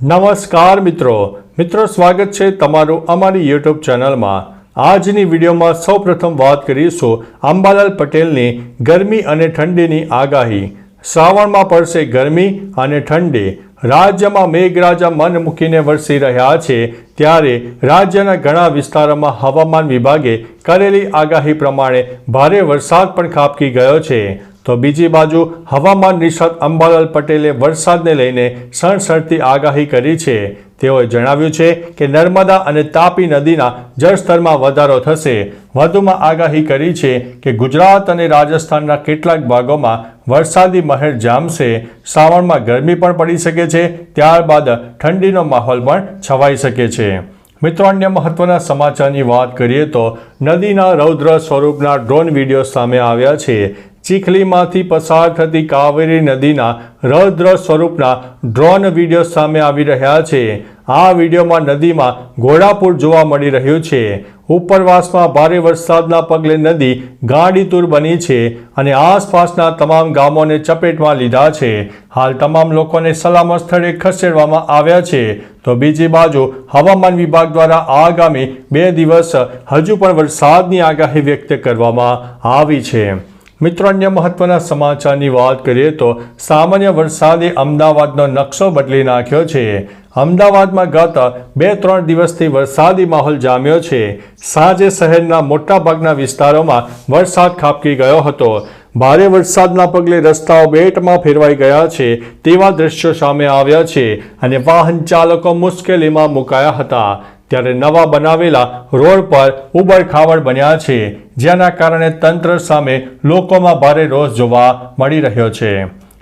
નમસ્કાર મિત્રો સ્વાગત છે તમારું અમારી યુટ્યુબ ચેનલમાં। આજની વિડીયોમાં સૌપ્રથમ વાત કરીશું અંબાલાલ પટેલની ગરમી અને ઠંડીની આગાહી। શ્રાવણમાં પડશે ગરમી અને ઠંડી। રાજ્યમાં મેઘરાજા મન મૂકીને વરસી રહ્યા છે, ત્યારે રાજ્યના ઘણા વિસ્તારોમાં હવામાન વિભાગે કરેલી આગાહી પ્રમાણે ભારે વરસાદ પણ ખાબકી ગયો છે। તો બીજી બાજુ હવામાન નિષ્ણાત અંબાલાલ પટેલે વરસાદને લઈને સણસણતી આગાહી કરી છે। તેઓએ જણાવ્યું છે કે નર્મદા અને તાપી નદીના જળસ્તરમાં વધારો થશે। વધુમાં આગાહી કરી છે કે ગુજરાત અને રાજસ્થાનના કેટલાક ભાગોમાં વરસાદી મહેર જામશે। શ્રાવણમાં ગરમી પણ પડી શકે છે, ત્યારબાદ ઠંડીનો માહોલ પણ છવાઈ શકે છે। મિત્રો, અન્ય મહત્વના સમાચારની વાત કરીએ તો નદીના રૌદ્ર સ્વરૂપના ડ્રોન વિડીયો સામે આવ્યા છે। ચીખલીમાંથી પસાર થતી કાવેરી નદીના રૌદ્ર સ્વરૂપના ડ્રોન વિડીયો સામે આવી રહ્યા છે। આ વિડીયોમાં નદીમાં ઘોડાપૂર જોવા મળી રહ્યું છે। ઉપરવાસમાં ભારે વરસાદના પગલે નદી ગાંડીતુર બની છે અને આસપાસના તમામ ગામોને ચપેટમાં લીધા છે। હાલ તમામ લોકોને સલામત સ્થળે ખસેડવામાં આવ્યા છે। તો બીજી બાજુ હવામાન વિભાગ દ્વારા આગામી 2 દિવસ હજુ પણ વરસાદની આગાહી વ્યક્ત કરવામાં આવી છે। મિત્રો, અન્ય મહત્વના સમાચારની વાત કરીએ તો સામાન્ય વરસાદે અમદાવાદનો નકશો બદલી નાખ્યો છે। અમદાવાદમાં ગત 2-3 દિવસથી વરસાદી માહોલ જામ્યો છે। સાંજે શહેરના મોટાભાગના વિસ્તારોમાં વરસાદ ખાબકી ગયો હતો। ભારે વરસાદના પગલે રસ્તાઓ બેટમાં ફેરવાઈ ગયા છે તેવા દ્રશ્યો સામે આવ્યા છે અને વાહન ચાલકો મુશ્કેલીમાં મુકાયા હતા। ત્યારે નવા બનાવેલા રોડ પર ઉબડ-ખાબડ બન્યા છે, જેના કારણે તંત્ર સામે લોકોમાં ભારે રોષ જોવા મળી રહ્યો છે।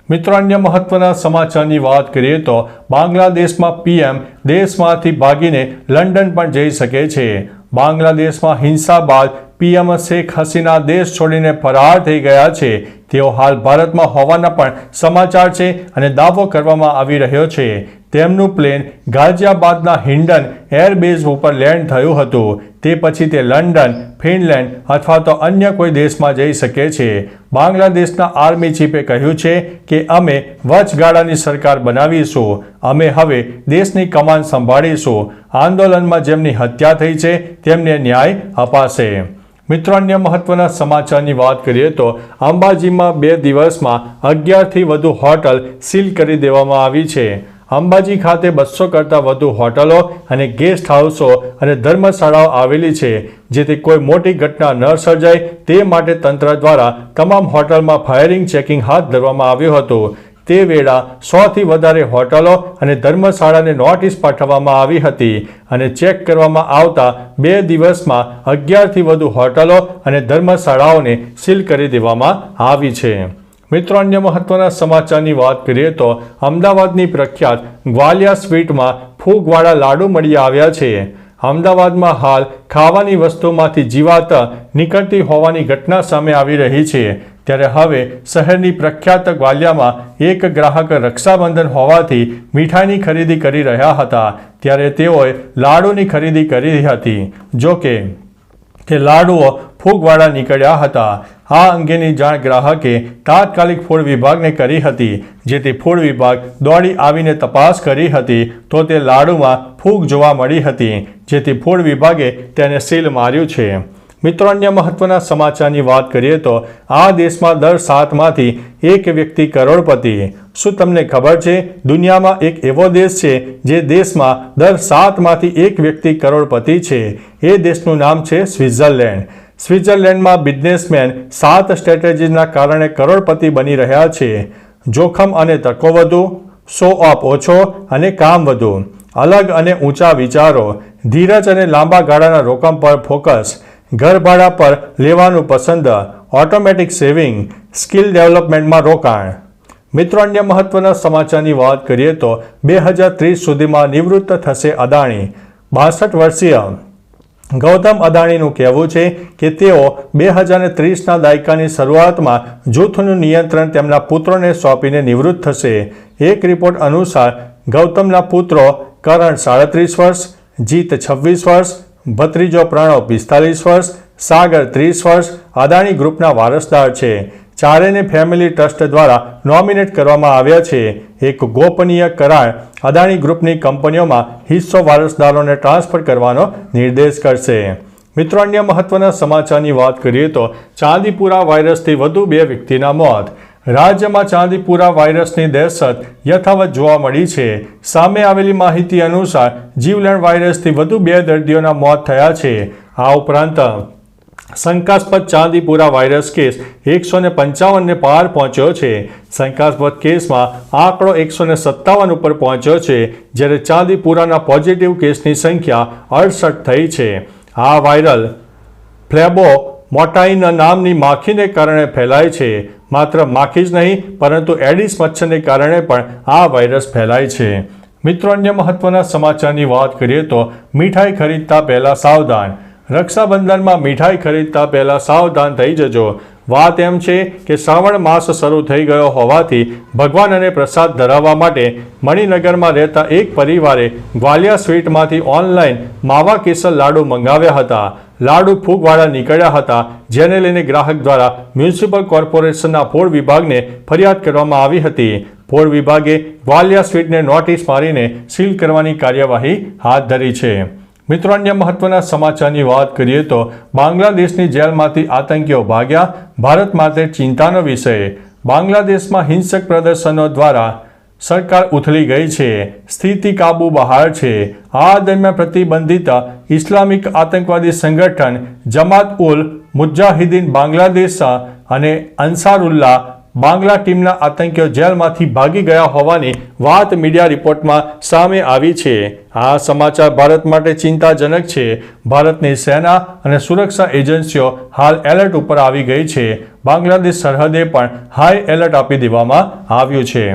મિત્રો, અન્ય મહત્વના સમાચારની વાત કરીએ તો બાંગ્લાદેશમાં પીએમ દેશમાંથી ભાગીને લંડન પણ જઈ શકે છે। બાંગ્લાદેશમાં હિંસા બાદ પીએમ શેખ હસીના દેશ છોડીને ફરાર થઈ ગયા છે। તેઓ હાલ ભારતમાં હોવાના પણ સમાચાર છે અને દાવો કરવામાં આવી રહ્યો છે। તેમનું પ્લેન ગાઝિયાબાદના હિન્ડન એરબેઝ ઉપર લેન્ડ થયું હતું। તે પછી તે લંડન, ફિનલેન્ડ અથવા તો અન્ય કોઈ દેશમાં જઈ શકે છે। બાંગ્લાદેશના આર્મી ચીફે કહ્યું છે કે અમે વચગાળાની સરકાર બનાવીશું। અમે હવે દેશની કમાન સંભાળીશું। આંદોલનમાં જેમની હત્યા થઈ છે તેમને ન્યાય અપાશે। મિત્રો, અન્ય મહત્વના સમાચારની વાત કરીએ તો અંબાજીમાં 2 દિવસમાં 11થી વધુ હોટલ સીલ કરી દેવામાં આવી છે। અંબાજી ખાતે 200 કરતાં વધુ હોટલો અને ગેસ્ટ હાઉસો અને ધર્મશાળાઓ આવેલી છે, જેથી કોઈ મોટી ઘટના ન સર્જાય તે માટે તંત્ર દ્વારા તમામ હોટલમાં ફાયરિંગ ચેકિંગ હાથ ધરવામાં આવ્યું હતું। તે વેળા 100થી વધારે હોટલો અને ધર્મશાળાને નોટિસ પાઠવવામાં આવી હતી અને ચેક કરવામાં આવતા 2 દિવસમાં 11થી વધુ હોટલો અને ધર્મશાળાઓને સીલ કરી દેવામાં આવી છે। મિત્રો, અન્ય મહત્વના સમાચારની વાત કરીએ તો અમદાવાદની પ્રખ્યાત ગ્વાલિયા સ્વીટમાં ફૂગવાળા લાડુ મળી આવ્યા છે। અમદાવાદમાં હાલ ખાવાની વસ્તુમાંથી જીવાત નીકળતી હોવાની ઘટના સામે આવી રહી છે, ત્યારે હવે શહેરની પ્રખ્યાત ગ્વાલિયામાં એક ગ્રાહક રક્ષાબંધન હોવાથી મીઠાઈની ખરીદી કરી રહ્યા હતા, ત્યારે તેઓએ લાડુની ખરીદી કરી હતી। જોકે તે લાડુઓ ફૂગવાળા નીકળ્યા હતા। આ અંગેની જાણ ગ્રાહકે તાત્કાલિક ફૂડ વિભાગને કરી હતી, જેથી ફૂડ વિભાગ દોડી આવીને તપાસ કરી હતી તો તે લાડુમાં ફૂગ જોવા મળી હતી, જેથી ફૂડ વિભાગે તેને સીલ માર્યું છે। મિત્રો, અન્ય મહત્વના સમાચારની વાત કરીએ તો આ દેશમાં દર 7માંથી એક વ્યક્તિ કરોડપતિ। શું તમને ખબર છે દુનિયામાં એક એવો દેશ છે જે દેશમાં દર 7માંથી એક વ્યક્તિ કરોડપતિ છે? એ દેશનું નામ છે સ્વિટ્ઝરલેન્ડ। સ્વિટ્ઝરલેન્ડમાં બિઝનેસમેન 7 સ્ટ્રેટેજીના કારણે કરોડપતિ બની રહ્યા છે। જોખમ અને તકો વધુ, શો ઓફ ઓછો અને કામ વધુ, અલગ અને ઊંચા વિચારો, ધીરજ અને લાંબા ગાળાના રોકાણ પર ફોકસ, ઘર ભાડા પર લેવાનું પસંદ, ઓટોમેટિક સેવિંગ, સ્કિલ ડેવલપમેન્ટમાં રોકાણ। મિત્રો, અન્ય મહત્વના સમાચારની વાત કરીએ તો 2030 સુધીમાં નિવૃત્ત થશે અદાણી। 62 વર્ષીય ગૌતમ અદાણીનું કહેવું છે કે તેઓ 2030ના દાયકાની શરૂઆતમાં જૂથનું નિયંત્રણ તેમના પુત્રોને સોંપીને નિવૃત્ત થશે। એક રિપોર્ટ અનુસાર ગૌતમના પુત્રો કરણ 37 વર્ષ, જીત 26 વર્ષ, ભત્રીજો પ્રણવ 45 વર્ષ, સાગર 30 વર્ષ અદાણી ગ્રુપના વારસદાર છે। ચારેયને ફેમિલી ટ્રસ્ટ દ્વારા નોમિનેટ કરવામાં આવ્યા છે. એક ગોપનીય કરાર અદાણી ગ્રુપની કંપનીઓમાં હિસ્સો વારસદારોને ટ્રાન્સફર કરવાનો નિર્દેશ કરશે. મિત્રો, અન્ય મહત્વના સમાચારની વાત કરીએ તો ચાંદીપુરા વાયરસથી વધુ 2 વ્યક્તિના મોત. રાજ્યમાં ચાંદીપુરા વાયરસની દહેશત યથાવત જોવા મળી છે. સામે આવેલી માહિતી અનુસાર જીવલેણ વાયરસથી વધુ 2 દર્દીઓના મોત થયા છે. આ ઉપરાંત શંકાસ્પદ ચાંદીપુરા વાયરસ કેસ 155ને પાર પહોંચ્યો છે. શંકાસ્પદ કેસમાં આંકડો 157 ઉપર પહોંચ્યો છે, જ્યારે ચાંદીપુરાના પોઝિટિવ કેસની સંખ્યા 68 થઈ છે. આ વાયરલ ફ્લેબોમોટાઇન નામની માખીને કારણે ફેલાય છે. માત્ર માખી જ નહીં, પરંતુ એડિસ મચ્છરને કારણે પણ આ વાયરસ ફેલાય છે. મિત્રો, અન્ય મહત્વના સમાચારની વાત કરીએ તો મીઠાઈ ખરીદતા પહેલા સાવધાન. રક્ષાબંધનમાં મીઠાઈ ખરીદતા પહેલા સાવધાન થઈ જજો. વાત એમ છે કે શ્રાવણ માસ શરૂ થઈ ગયો હોવાથી ભગવાન અને પ્રસાદ ધરાવવા માટે મણિનગરમાં રહેતા એક પરિવારે ગ્વાલિયા સ્વીટમાંથી ઓનલાઈન માવા કેસર લાડુ મંગાવ્યા હતા. લાડુ ફૂગવાળા નીકળ્યા હતા, જેને લઈને ગ્રાહક દ્વારા મ્યુનિસિપલ કોર્પોરેશનના ફૂડ વિભાગને ફરિયાદ કરવામાં આવી હતી. ફૂડ વિભાગે ગ્વાલિયા સ્વીટને નોટિસ મારીને સીલ કરવાની કાર્યવાહી હાથ ધરી છે. મિત્રો, અન્ય મહત્વના સમાચારની વાત કરીએ તો બાંગ્લાદેશની જેલમાંથી આતંકીઓ ભાગ્યા, ભારત માટે ચિંતાનો વિષય. બાંગ્લાદેશમાં હિંસક પ્રદર્શનો દ્વારા સરકાર ઉથલી ગઈ છે. સ્થિતિ કાબુ બહાર છે. આ દરમિયાન પ્રતિબંધિત ઇસ્લામિક આતંકવાદી સંગઠન જમાત ઉલ મુજાહિદીન બાંગ્લાદેશ અને અંસારુલ્લાહ બાંગ્લા ટીમના આતંકીઓ જેલમાંથી ભાગી ગયા હોવાની વાત મીડિયા રિપોર્ટમાં સામે આવી છે. આ સમાચાર ભારત માટે ચિંતાજનક છે. ભારતની સેના અને સુરક્ષા એજન્સીઓ હાલ એલર્ટ ઉપર આવી ગઈ છે. બાંગ્લાદેશ સરહદે પણ હાઈ એલર્ટ આપી દેવામાં આવ્યું છે.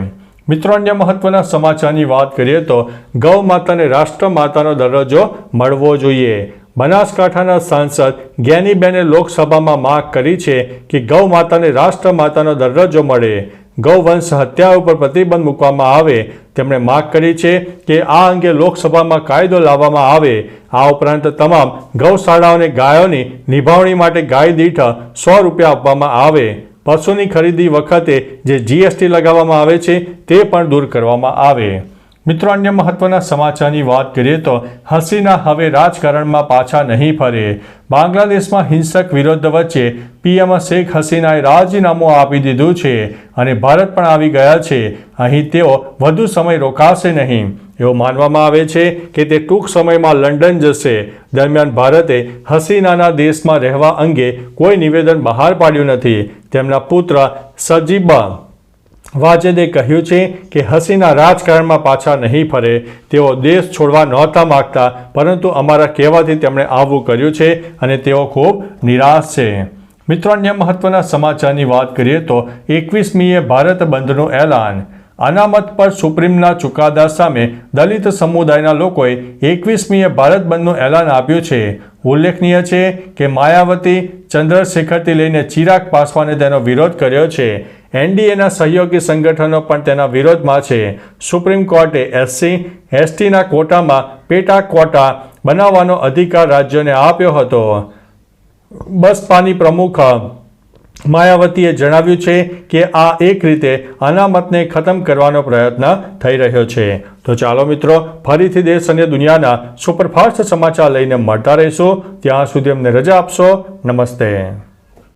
મિત્રો, અન્ય મહત્વના સમાચારની વાત કરીએ તો ગૌ માતાને રાષ્ટ્રમાતાનો દરજ્જો મળવો જોઈએ. બનાસકાંઠાના સાંસદ જ્ઞાનીબેને લોકસભામાં માંગ કરી છે કે ગૌ માતાને રાષ્ટ્રમાતાનો દરજ્જો મળે, ગૌવંશ હત્યા ઉપર પ્રતિબંધ મૂકવામાં આવે. તેમણે માંગ કરી છે કે આ અંગે લોકસભામાં કાયદો લાવવામાં આવે. આ ઉપરાંત તમામ ગૌશાળાઓને ગાયોની નિભાવણી માટે ગાય દીઠ 100 રૂપિયા આપવામાં આવે. પશુની ખરીદી વખતે જે જીએસટી લગાવવામાં આવે છે તે પણ દૂર કરવામાં આવે. મિત્રો, અન્ય મહત્વના સમાચારની વાત કરીએ તો હસીના હવે રાજકારણમાં પાછા નહીં ફરે. બાંગ્લાદેશમાં હિંસક વિરોધ વચ્ચે પીએમ શેખ હસીનાએ રાજીનામું આપી દીધું છે અને ભારત પણ આવી ગયા છે. અહીં તેઓ વધુ સમય રોકાશે નહીં. એવું માનવામાં આવે છે કે તે ટૂંક સમયમાં લંડન જશે. દરમિયાન ભારતે હસીનાના દેશમાં રહેવા અંગે કોઈ નિવેદન બહાર પાડ્યું નથી. તેમના પુત્ર સજીબ વાજેદે કહ્યું છે કે હસીના રાજકારણમાં પાછા નહીં ફરે. તેઓ દેશ છોડવા નહોતા માગતા, પરંતુ અમારા કહેવાથી તેમણે આવું કર્યું છે અને તેઓ ખૂબ નિરાશ છે. મિત્રો, અન્ય મહત્વના સમાચારની વાત કરીએ તો 21મીએ ભારત બંધનું એલાન. અનામત પર સુપ્રીમના ચુકાદા સામે દલિત સમુદાયના લોકોએ 21મીએ ભારત બંધનું એલાન આપ્યું છે. ઉલ્લેખનીય છે કે માયાવતી, ચંદ્રશેખરથી લઈને ચિરાગ પાસવાને તેનો વિરોધ કર્યો છે. એનડીએના સહયોગી સંગઠનો પણ તેના વિરોધમાં છે. સુપ્રીમ કોર્ટે SC/STના કોટામાં પેટા કોટા બનાવવાનો અધિકાર રાજ્યોને આપ્યો હતો. બસપાની પ્રમુખ માયાવતીએ જણાવ્યું છે કે આ એક રીતે અનામતને ખતમ કરવાનો પ્રયત્ન થઈ રહ્યો છે. તો ચાલો મિત્રો, ફરીથી દેશ અને દુનિયાના સુપરફાસ્ટ સમાચાર લઈને મળતા રહીશું. ત્યાં સુધી અમને રજા આપશો. નમસ્તે.